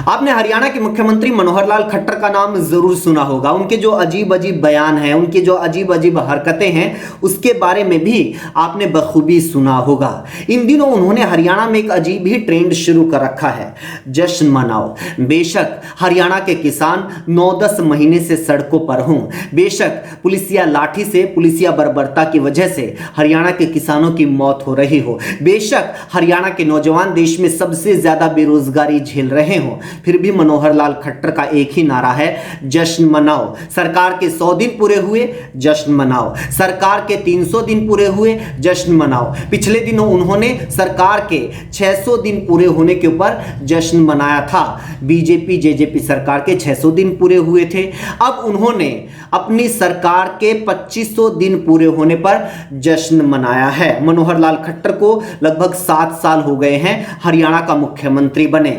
आपने हरियाणा के मुख्यमंत्री मनोहर लाल खट्टर का नाम जरूर सुना होगा। उनके जो अजीब अजीब बयान हैं, उनकी जो अजीब अजीब हरकतें हैं, उसके बारे में भी आपने बखूबी सुना होगा। इन दिनों उन्होंने हरियाणा में एक अजीब ही ट्रेंड शुरू कर रखा है, जश्न मनाओ। बेशक हरियाणा के किसान 9-10 महीने से सड़कों पर हों, बेशक पुलिसिया लाठी से, पुलिसिया बर्बरता की वजह से हरियाणा के किसानों की मौत हो रही हो, बेशक हरियाणा के नौजवान देश में सबसे ज्यादा बेरोजगारी झेल रहे हो, फिर भी मनोहर लाल खट्टर का एक ही नारा है, जश्न मनाओ। सरकार के 100 दिन पूरे हुए, जश्न मनाओ। सरकार के 300 दिन पूरे हुए, जश्न मनाओ। पिछले दिनों उन्होंने सरकार के 600 दिन पूरे होने के ऊपर जश्न मनाया था। बीजेपी जेजेपी सरकार के 600 दिन पूरे हुए थे। अब उन्होंने अपनी सरकार के 2500 दिन पूरे होने पर जश्न मनाया है। मनोहर लाल खट्टर को लगभग 7 साल हो गए हैं हरियाणा का मुख्यमंत्री बने।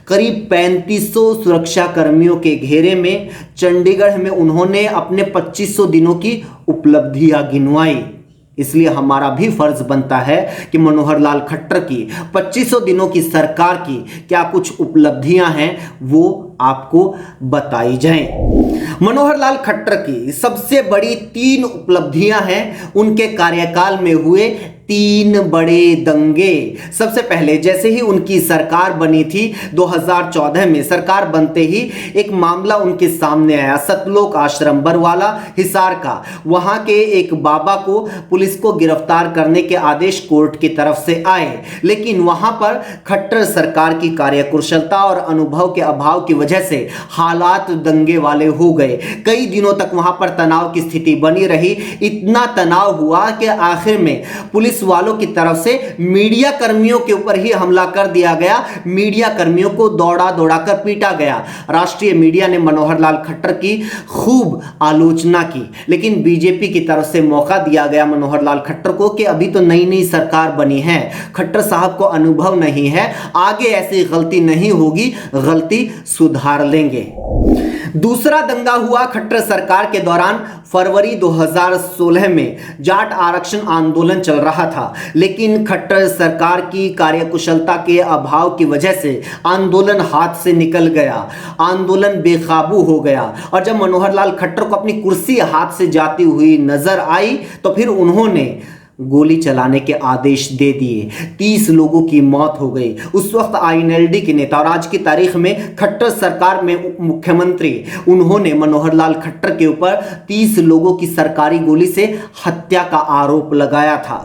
करीब 3500 सुरक्षा कर्मियों के घेरे में चंडीगढ़ में उन्होंने अपने 2500 दिनों की उपलब्धियां गिनवाई। इसलिए हमारा भी फर्ज बनता है कि मनोहर लाल खट्टर की 2500 दिनों की सरकार की क्या कुछ उपलब्धियां हैं वो आपको बताई जाएं। मनोहर लाल खट्टर की सबसे बड़ी 3 उपलब्धियां हैं उनके कार्यकाल में हुए 3 बड़े दंगे। सबसे पहले जैसे ही उनकी सरकार बनी थी 2014 में, सरकार बनते ही एक मामला उनके सामने आया, सतलोक आश्रम बरवाला हिसार का। वहां के एक बाबा को पुलिस को गिरफ्तार करने के आदेश कोर्ट की तरफ से आए, लेकिन वहां पर खट्टर सरकार की कार्यकुशलता और अनुभव के अभाव की वजह से हालात दंगे वाले हो गए। कई दिनों तक वहां पर तनाव की स्थिति बनी रही। इतना तनाव हुआ कि आखिर में पुलिस वालों की तरफ से मीडिया कर्मियों के ऊपर ही हमला कर दिया गया। मीडिया कर्मियों को दौड़ा दौड़ा कर पीटा गया। राष्ट्रीय मीडिया ने मनोहर लाल खट्टर की खूब आलोचना की, लेकिन बीजेपी की तरफ से मौका दिया गया मनोहर लाल खट्टर को कि अभी तो नई नई सरकार बनी है, खट्टर साहब को अनुभव नहीं है, आगे ऐसी गलती नहीं होगी, गलती सुधार लेंगे। दूसरा दंगा हुआ खट्टर सरकार के दौरान। फरवरी 2016 में जाट आरक्षण आंदोलन चल रहा था, लेकिन खट्टर सरकार की कार्यकुशलता के अभाव की वजह से आंदोलन हाथ से निकल गया, आंदोलन बेकाबू हो गया। और जब मनोहर लाल खट्टर को अपनी कुर्सी हाथ से जाती हुई नजर आई तो फिर उन्होंने गोली चलाने के आदेश दे दिए। 30 लोगों की मौत हो गई। उस वक्त आईएनएलडी के नेता और आज की तारीख में खट्टर सरकार में मुख्यमंत्री, उन्होंने मनोहर लाल खट्टर के ऊपर 30 लोगों की सरकारी गोली से हत्या का आरोप लगाया था।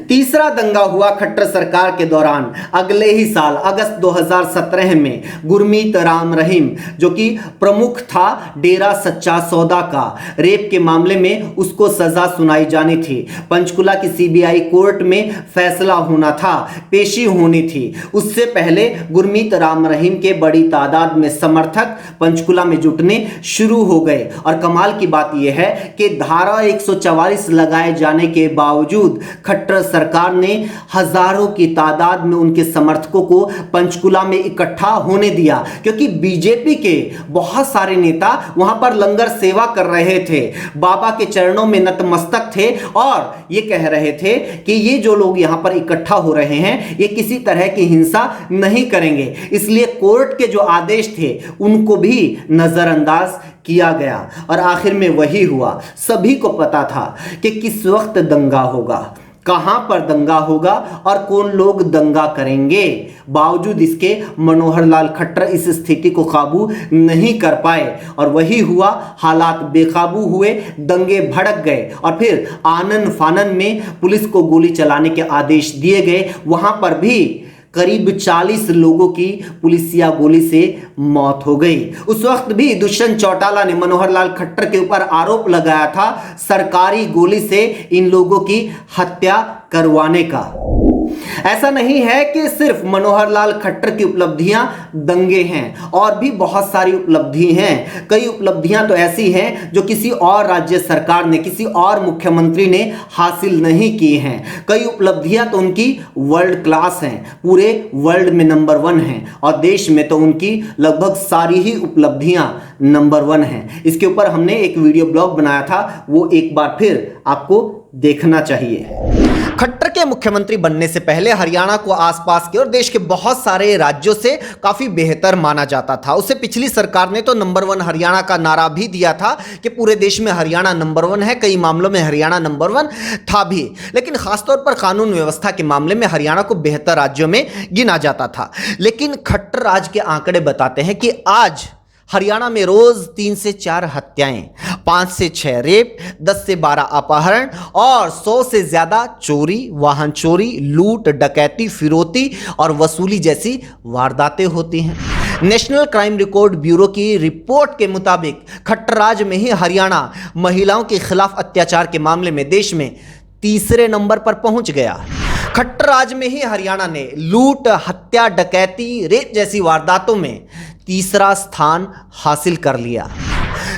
तीसरा दंगा हुआ खट्टर सरकार के दौरान अगले ही साल अगस्त 2017 में। गुरमीत राम रहीम जो कि प्रमुख था डेरा सच्चा सौदा का, रेप के मामले में उसको सजा सुनाई जानी थी। पंचकुला की सीबीआई कोर्ट में फैसला होना था, पेशी होनी थी। उससे पहले गुरमीत राम रहीम के बड़ी तादाद में समर्थक पंचकुला में जुटने शुरू हो गए। और कमाल की बात यह है कि धारा 144 लगाए जाने के बावजूद खट्टर सरकार ने हजारों की तादाद में उनके समर्थकों को पंचकुला में इकट्ठा होने दिया, क्योंकि बीजेपी के बहुत सारे नेता वहां पर लंगर सेवा कर रहे थे, बाबा के चरणों में नतमस्तक थे और ये कह रहे थे कि ये जो लोग यहां पर इकट्ठा हो रहे हैं ये किसी तरह की हिंसा नहीं करेंगे। इसलिए कोर्ट के जो आदेश थे उनको भी नजरअंदाज किया गया और आखिर में वही हुआ। सभी को पता था कि किस वक्त दंगा होगा, कहां पर दंगा होगा और कौन लोग दंगा करेंगे। बावजूद इसके मनोहर लाल खट्टर इस स्थिति को काबू नहीं कर पाए और वही हुआ, हालात बेकाबू हुए, दंगे भड़क गए और फिर आनन फानन में पुलिस को गोली चलाने के आदेश दिए गए। वहां पर भी करीब 40 लोगों की पुलिसिया गोली से मौत हो गई। उस वक्त भी दुष्यंत चौटाला ने मनोहर लाल खट्टर के ऊपर आरोप लगाया था सरकारी गोली से इन लोगों की हत्या करवाने का। ऐसा नहीं है कि सिर्फ मनोहर लाल खट्टर की उपलब्धियां दंगे हैं, और भी बहुत सारी उपलब्धि हैं। कई उपलब्धियां तो ऐसी हैं जो किसी और राज्य सरकार ने, किसी और मुख्यमंत्री ने हासिल नहीं की हैं। कई उपलब्धियां तो उनकी वर्ल्ड क्लास हैं, पूरे वर्ल्ड में नंबर 1 हैं और देश में तो उनकी लगभग सारी ही उपलब्धियां नंबर 1 हैं। इसके ऊपर हमने एक वीडियो ब्लॉग बनाया था, वो एक बार फिर आपको देखना चाहिए। खट्टर के मुख्यमंत्री बनने से पहले हरियाणा को आसपास के और देश के बहुत सारे राज्यों से काफी बेहतर माना जाता था। उससे पिछली सरकार ने तो नंबर 1 हरियाणा का नारा भी दिया था कि पूरे देश में हरियाणा नंबर 1 है, कई मामलों में हरियाणा नंबर 1 था भी, लेकिन खासतौर पर कानून व्यवस्था के मामले में हरियाणा को बेहतर राज्यों में गिना जाता था। लेकिन खट्टर राज के आंकड़े बताते हैं कि आज हरियाणा में रोज 3 से 4 हत्याएं, 5 से 6 रेप, 10 से 12 अपहरण और 100 से ज्यादा चोरी, वाहन चोरी, लूट, डकैती, फिरौती और वसूली जैसी वारदातें होती हैं। नेशनल क्राइम रिकॉर्ड ब्यूरो की रिपोर्ट के मुताबिक खट्टर राज में ही हरियाणा महिलाओं के खिलाफ अत्याचार के मामले में देश में तीसरे नंबर पर पहुंच गया। खट्टर राज में ही हरियाणा ने लूट, हत्या, डकैती, रेप जैसी वारदातों में तीसरा स्थान हासिल कर लिया।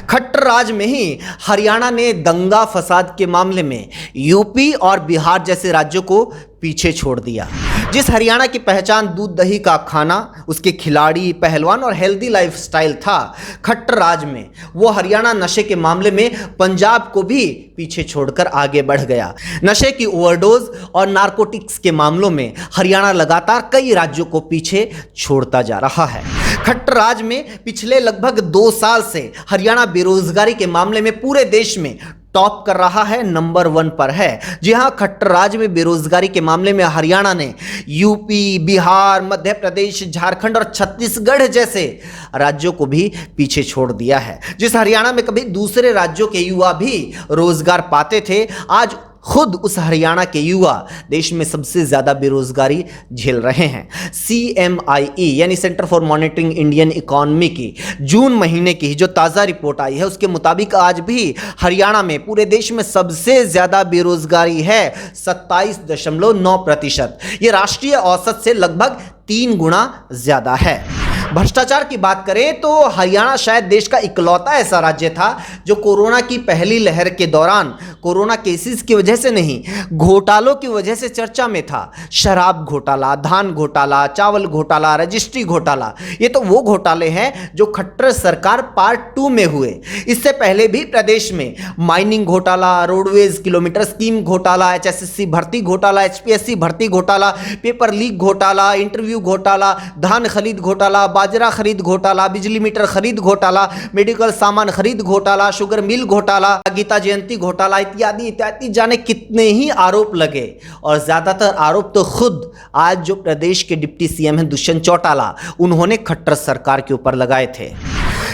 खट्टर राज में ही हरियाणा ने दंगा फसाद के मामले में यूपी और बिहार जैसे राज्यों को पीछे छोड़ दिया। जिस हरियाणा की पहचान दूध दही का खाना, उसके खिलाड़ी, पहलवान और हेल्दी लाइफस्टाइल था, खट्टर राज में वो हरियाणा नशे के मामले में पंजाब को भी पीछे छोड़कर आगे बढ़ गया। नशे की ओवरडोज और नारकोटिक्स के मामलों में हरियाणा लगातार कई राज्यों को पीछे छोड़ता जा रहा है। खट्टर राज में पिछले लगभग 2 साल से हरियाणा बेरोजगारी के मामले में पूरे देश में टॉप कर रहा है, नंबर 1 पर है। जी हां, खट्टर राज में बेरोजगारी के मामले में हरियाणा ने यूपी, बिहार, मध्य प्रदेश, झारखंड और छत्तीसगढ़ जैसे राज्यों को भी पीछे छोड़ दिया है। जिस हरियाणा में कभी दूसरे राज्यों के युवा भी रोजगार पाते थे, आज खुद उस हरियाणा के युवा देश में सबसे ज्यादा बेरोजगारी झेल रहे हैं। CMIE यानी centre for monitoring Indian economy की जून महीने की जो ताज़ा रिपोर्ट आई है, उसके मुताबिक आज भी हरियाणा में पूरे देश में सबसे ज्यादा बेरोजगारी है, 27.9%। ये राष्ट्रीय औसत से लगभग 3 गुना ज्यादा है। भ्रष्टाचार की बात करें तो हरियाणा शायद देश का इकलौता ऐसा राज्य था जो कोरोना की पहली लहर के दौरान कोरोना केसेस की वजह से नहीं, घोटालों की वजह से चर्चा में था। शराब घोटाला, धान घोटाला, चावल घोटाला, रजिस्ट्री घोटाला, ये तो वो घोटाले हैं जो खट्टर सरकार पार्ट 2 में हुए। इससे पहले भी प्रदेश में माइनिंग घोटाला, रोडवेज किलोमीटर स्कीम घोटाला, HSSC भर्ती घोटाला, HPSC भर्ती घोटाला, पेपर लीक घोटाला, इंटरव्यू घोटाला, धान खरीद घोटाला, बाजरा खरीद घोटाला, बिजली मीटर खरीद घोटाला, मेडिकल सामान खरीद घोटाला, शुगर मिल घोटाला, गीता जयंती घोटाला इत्यादि इत्यादि, जाने कितने ही आरोप लगे। और ज्यादातर आरोप तो खुद आज जो प्रदेश के डिप्टी CM हैं दुष्यंत चौटाला, उन्होंने खट्टर सरकार के ऊपर लगाए थे।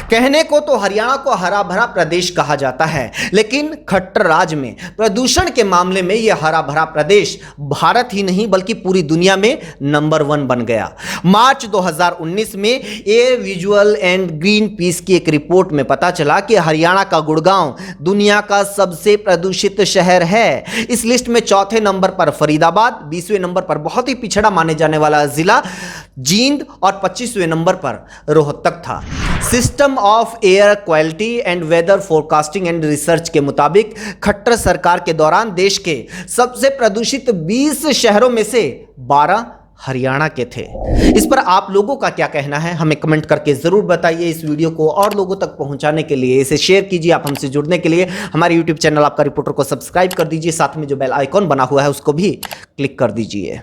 कहने को तो हरियाणा को हरा भरा प्रदेश कहा जाता है, लेकिन खट्टर राज में प्रदूषण के मामले में यह हरा भरा प्रदेश भारत ही नहीं बल्कि पूरी दुनिया में नंबर 1 बन गया। मार्च 2019 में air visual and green peas की एक रिपोर्ट में पता चला कि हरियाणा का गुड़गांव दुनिया का सबसे प्रदूषित शहर है। इस लिस्ट में 4थे नंबर पर फरीदाबाद, 20वें नंबर पर बहुत ही पिछड़ा माने जाने वाला जिला जींद और 25वें नंबर पर रोहतक था। System of air quality and weather forecasting and research के मुताबिक खट्टर सरकार के दौरान देश के सबसे प्रदूषित 20 शहरों में से 12 हरियाणा के थे। इस पर आप लोगों का क्या कहना है, हमें कमेंट करके जरूर बताइए। इस वीडियो को और लोगों तक पहुंचाने के लिए इसे शेयर कीजिए। आप हमसे जुड़ने के लिए हमारे यूट्यूब चैनल आपका रिपोर्टर को सब्सक्राइब कर दीजिए, साथ में जो बेल आइकॉन बना हुआ है उसको भी क्लिक कर दीजिए।